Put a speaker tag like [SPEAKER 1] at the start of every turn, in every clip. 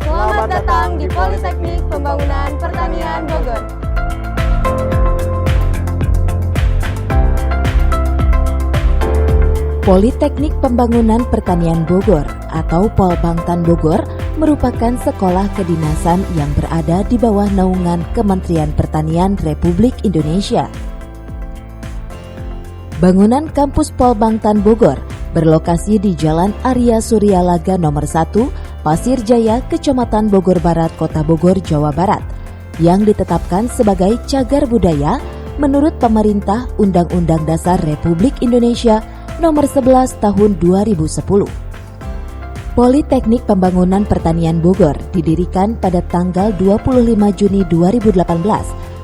[SPEAKER 1] Selamat datang di Politeknik Pembangunan Pertanian Bogor.
[SPEAKER 2] Politeknik Pembangunan Pertanian Bogor atau Polbangtan Bogor merupakan sekolah kedinasan yang berada di bawah naungan Kementerian Pertanian Republik Indonesia. Bangunan kampus Polbangtan Bogor berlokasi di Jalan Arya Suryalaga nomor 1, Pasir Jaya, Kecamatan Bogor Barat, Kota Bogor, Jawa Barat, yang ditetapkan sebagai cagar budaya menurut Pemerintah Undang-Undang Dasar Republik Indonesia nomor 11 tahun 2010. Politeknik Pembangunan Pertanian Bogor didirikan pada tanggal 25 Juni 2018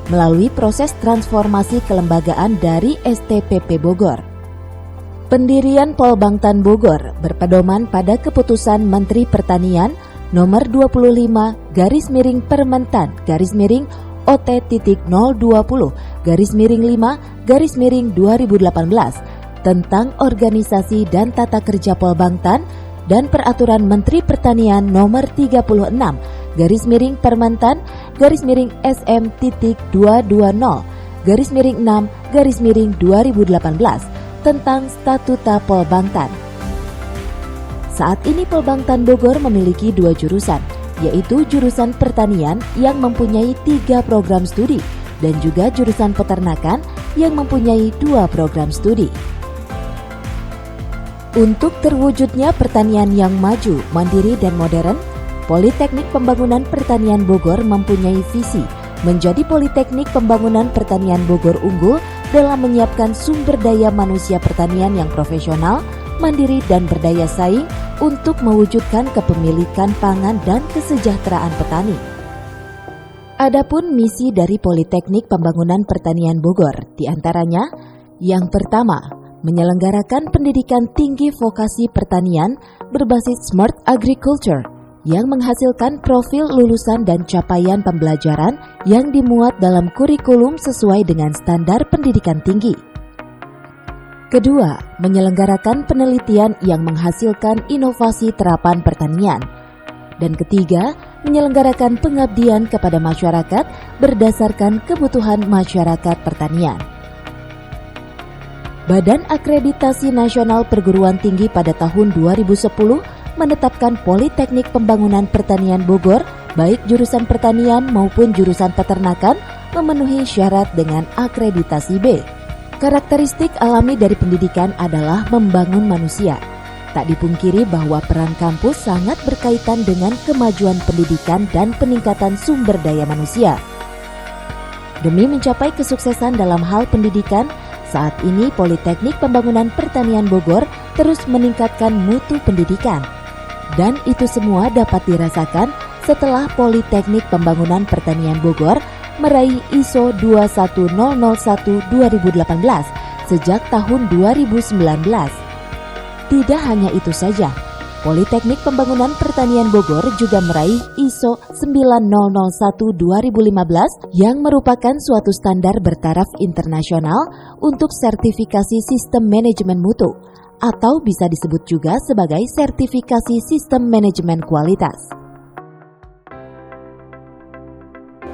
[SPEAKER 2] melalui proses transformasi kelembagaan dari STPP Bogor. Pendirian Polbangtan Bogor berpedoman pada keputusan Menteri Pertanian nomor 25/Permentan/OT.020/5/2018 tentang organisasi dan tata kerja Polbangtan dan Peraturan Menteri Pertanian nomor 36/Permen-SM-220/6/2018 tentang Statuta Polbangtan. Saat ini Polbangtan Bogor memiliki 2 jurusan, yaitu jurusan pertanian yang mempunyai 3 program studi dan juga jurusan peternakan yang mempunyai 2 program studi. Untuk terwujudnya pertanian yang maju, mandiri dan modern, Politeknik Pembangunan Pertanian Bogor mempunyai visi menjadi Politeknik Pembangunan Pertanian Bogor unggul dalam menyiapkan sumber daya manusia pertanian yang profesional, mandiri dan berdaya saing untuk mewujudkan kepemilikan pangan dan kesejahteraan petani. Adapun misi dari Politeknik Pembangunan Pertanian Bogor diantaranya, yang pertama, menyelenggarakan pendidikan tinggi vokasi pertanian berbasis Smart Agriculture yang menghasilkan profil lulusan dan capaian pembelajaran yang dimuat dalam kurikulum sesuai dengan standar pendidikan tinggi. Kedua, menyelenggarakan penelitian yang menghasilkan inovasi terapan pertanian. Dan ketiga, menyelenggarakan pengabdian kepada masyarakat berdasarkan kebutuhan masyarakat pertanian. Badan Akreditasi Nasional Perguruan Tinggi pada tahun 2010 menetapkan Politeknik Pembangunan Pertanian Bogor, baik jurusan pertanian maupun jurusan peternakan, memenuhi syarat dengan akreditasi B. Karakteristik alami dari pendidikan adalah membangun manusia. Tak dipungkiri bahwa peran kampus sangat berkaitan dengan kemajuan pendidikan dan peningkatan sumber daya manusia. Demi mencapai kesuksesan dalam hal pendidikan, saat ini Politeknik Pembangunan Pertanian Bogor terus meningkatkan mutu pendidikan. Dan itu semua dapat dirasakan setelah Politeknik Pembangunan Pertanian Bogor meraih ISO 21001-2018 sejak tahun 2019. Tidak hanya itu saja, Politeknik Pembangunan Pertanian Bogor juga meraih ISO 9001-2015 yang merupakan suatu standar bertaraf internasional untuk sertifikasi sistem manajemen mutu, atau bisa disebut juga sebagai sertifikasi sistem manajemen kualitas.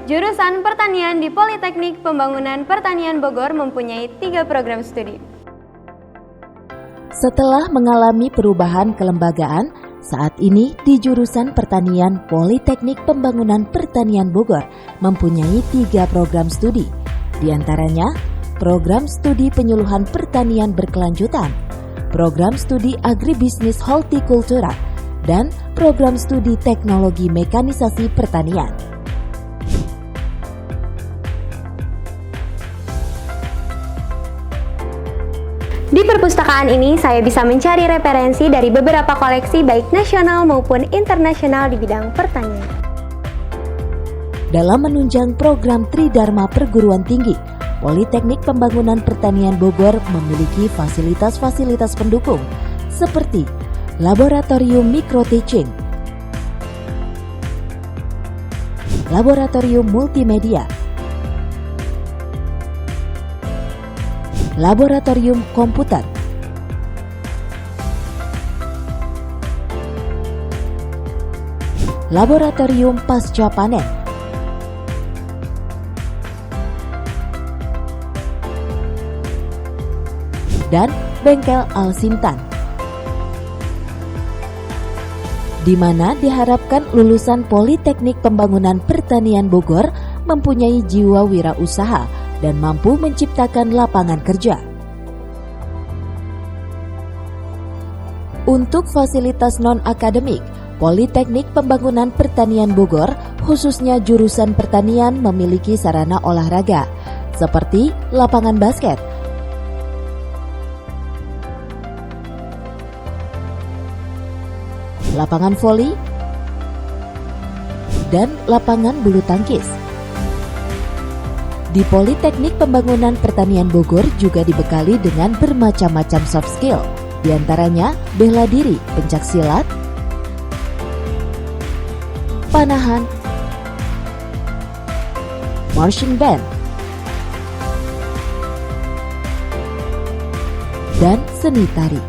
[SPEAKER 1] Jurusan pertanian di Politeknik Pembangunan Pertanian Bogor mempunyai 3 program studi.
[SPEAKER 2] Setelah mengalami perubahan kelembagaan, saat ini di jurusan pertanian Politeknik Pembangunan Pertanian Bogor mempunyai 3 program studi. Di antaranya, program studi penyuluhan pertanian berkelanjutan, program studi agribisnis hortikultura, dan program studi teknologi mekanisasi pertanian.
[SPEAKER 3] Di perpustakaan ini saya bisa mencari referensi dari beberapa koleksi baik nasional maupun internasional di bidang pertanian.
[SPEAKER 2] Dalam menunjang program Tridharma Perguruan Tinggi, Politeknik Pembangunan Pertanian Bogor memiliki fasilitas-fasilitas pendukung seperti Laboratorium Micro Teaching, Laboratorium Multimedia, Laboratorium Komputer, Laboratorium Pasca Panen, dan Bengkel Al-Simtan, di mana diharapkan lulusan Politeknik Pembangunan Pertanian Bogor mempunyai jiwa wirausaha dan mampu menciptakan lapangan kerja. Untuk fasilitas non-akademik, Politeknik Pembangunan Pertanian Bogor, khususnya jurusan pertanian, memiliki sarana olahraga seperti lapangan basket, lapangan voli, dan lapangan bulu tangkis. Di Politeknik Pembangunan Pertanian Bogor juga dibekali dengan bermacam-macam soft skill, diantaranya bela diri, pencak silat, panahan, marching band, dan seni tari.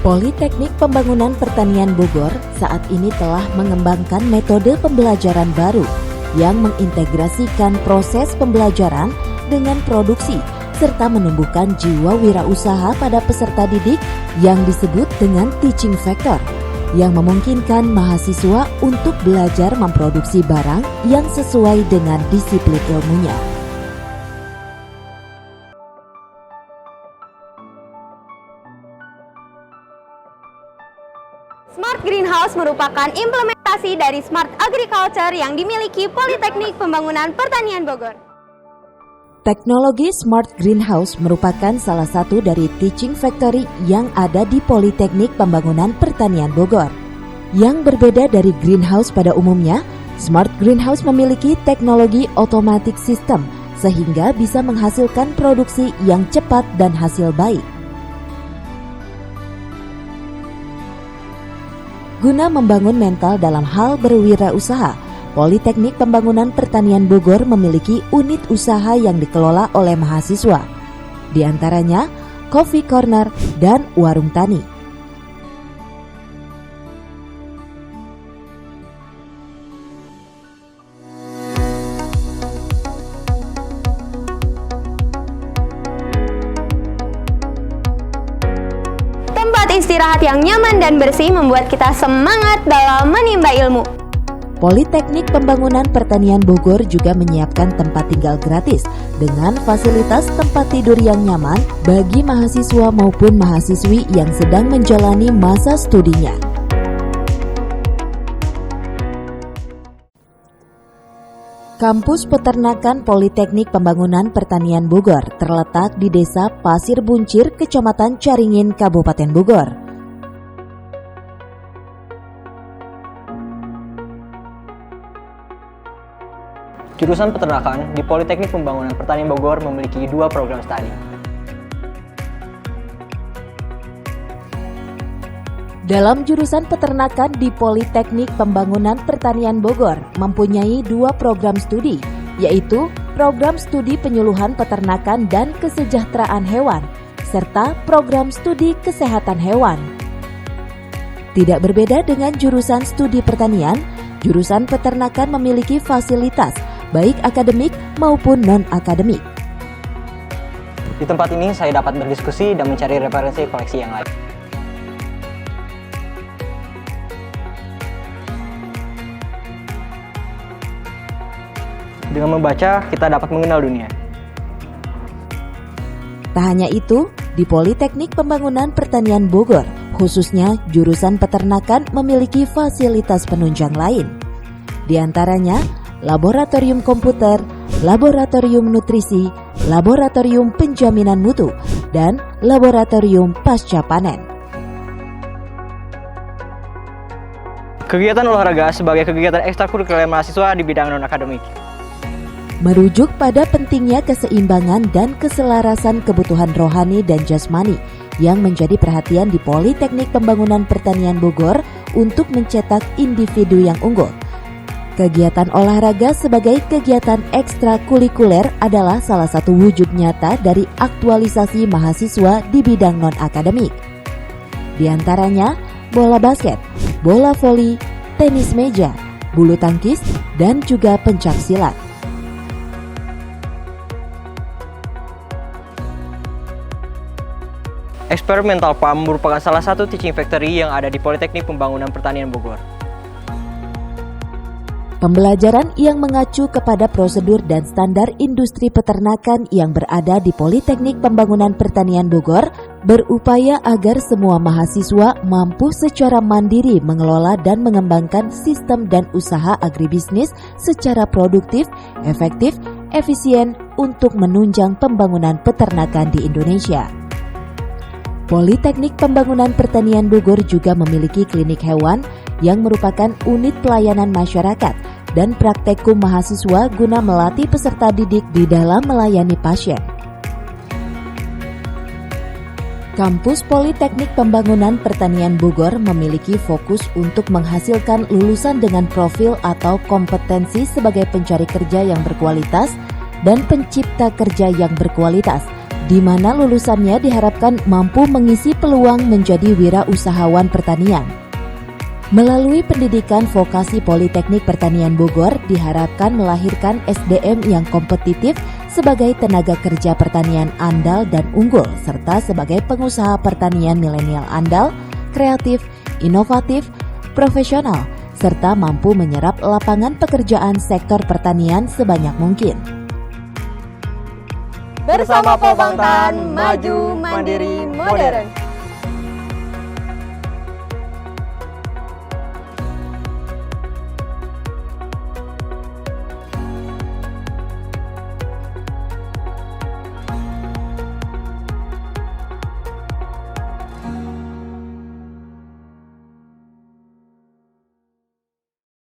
[SPEAKER 2] Politeknik Pembangunan Pertanian Bogor saat ini telah mengembangkan metode pembelajaran baru yang mengintegrasikan proses pembelajaran dengan produksi serta menumbuhkan jiwa wirausaha pada peserta didik yang disebut dengan teaching factor, yang memungkinkan mahasiswa untuk belajar memproduksi barang yang sesuai dengan disiplin ilmunya.
[SPEAKER 1] Smart Greenhouse merupakan implementasi dari Smart Agriculture yang dimiliki Politeknik Pembangunan Pertanian Bogor.
[SPEAKER 2] Teknologi Smart Greenhouse merupakan salah satu dari teaching factory yang ada di Politeknik Pembangunan Pertanian Bogor. Yang berbeda dari greenhouse pada umumnya, Smart Greenhouse memiliki teknologi automatic system sehingga bisa menghasilkan produksi yang cepat dan hasil baik. Guna membangun mental dalam hal berwirausaha, Politeknik Pembangunan Pertanian Bogor memiliki unit usaha yang dikelola oleh mahasiswa, di antaranya Coffee Corner dan Warung Tani.
[SPEAKER 1] Istirahat yang nyaman dan bersih membuat kita semangat dalam menimba ilmu.
[SPEAKER 2] Politeknik Pembangunan Pertanian Bogor juga menyiapkan tempat tinggal gratis dengan fasilitas tempat tidur yang nyaman bagi mahasiswa maupun mahasiswi yang sedang menjalani masa studinya. Kampus Peternakan Politeknik Pembangunan Pertanian Bogor terletak di Desa Pasir Buncir, Kecamatan Caringin, Kabupaten Bogor.
[SPEAKER 4] Jurusan Peternakan di Politeknik Pembangunan Pertanian Bogor memiliki 2 program studi.
[SPEAKER 2] Dalam jurusan peternakan di Politeknik Pembangunan Pertanian Bogor mempunyai 2 program studi, yaitu program studi penyuluhan peternakan dan kesejahteraan hewan, serta program studi kesehatan hewan. Tidak berbeda dengan jurusan studi pertanian, jurusan peternakan memiliki fasilitas baik akademik maupun non-akademik.
[SPEAKER 4] Di tempat ini saya dapat berdiskusi dan mencari referensi koleksi yang lain. Dengan membaca, kita dapat mengenal dunia.
[SPEAKER 2] Tak hanya itu, di Politeknik Pembangunan Pertanian Bogor, khususnya jurusan peternakan memiliki fasilitas penunjang lain. Di antaranya, laboratorium komputer, laboratorium nutrisi, laboratorium penjaminan mutu, dan laboratorium pasca panen.
[SPEAKER 4] Kegiatan olahraga sebagai kegiatan ekstrakurikuler mahasiswa di bidang non-akademik.
[SPEAKER 2] merujuk pada pentingnya keseimbangan dan keselarasan kebutuhan rohani dan jasmani yang menjadi perhatian di Politeknik Pembangunan Pertanian Bogor untuk mencetak individu yang unggul. Kegiatan olahraga sebagai kegiatan ekstrakurikuler adalah salah satu wujud nyata dari aktualisasi mahasiswa di bidang non-akademik. Di antaranya bola basket, bola voli, tenis meja, bulu tangkis, dan juga pencak silat.
[SPEAKER 4] Eksperimental Farm merupakan salah satu teaching factory yang ada di Politeknik Pembangunan Pertanian Bogor.
[SPEAKER 2] Pembelajaran yang mengacu kepada prosedur dan standar industri peternakan yang berada di Politeknik Pembangunan Pertanian Bogor berupaya agar semua mahasiswa mampu secara mandiri mengelola dan mengembangkan sistem dan usaha agribisnis secara produktif, efektif, efisien untuk menunjang pembangunan peternakan di Indonesia. Politeknik Pembangunan Pertanian Bogor juga memiliki klinik hewan yang merupakan unit pelayanan masyarakat dan praktekum mahasiswa guna melatih peserta didik di dalam melayani pasien. Kampus Politeknik Pembangunan Pertanian Bogor memiliki fokus untuk menghasilkan lulusan dengan profil atau kompetensi sebagai pencari kerja yang berkualitas dan pencipta kerja yang berkualitas, di mana lulusannya diharapkan mampu mengisi peluang menjadi wirausahawan pertanian. Melalui pendidikan vokasi Politeknik Pertanian Bogor diharapkan melahirkan SDM yang kompetitif sebagai tenaga kerja pertanian andal dan unggul, serta sebagai pengusaha pertanian milenial andal, kreatif, inovatif, profesional, serta mampu menyerap lapangan pekerjaan sektor pertanian sebanyak mungkin.
[SPEAKER 1] Bersama Polbangtan, maju, mandiri, modern.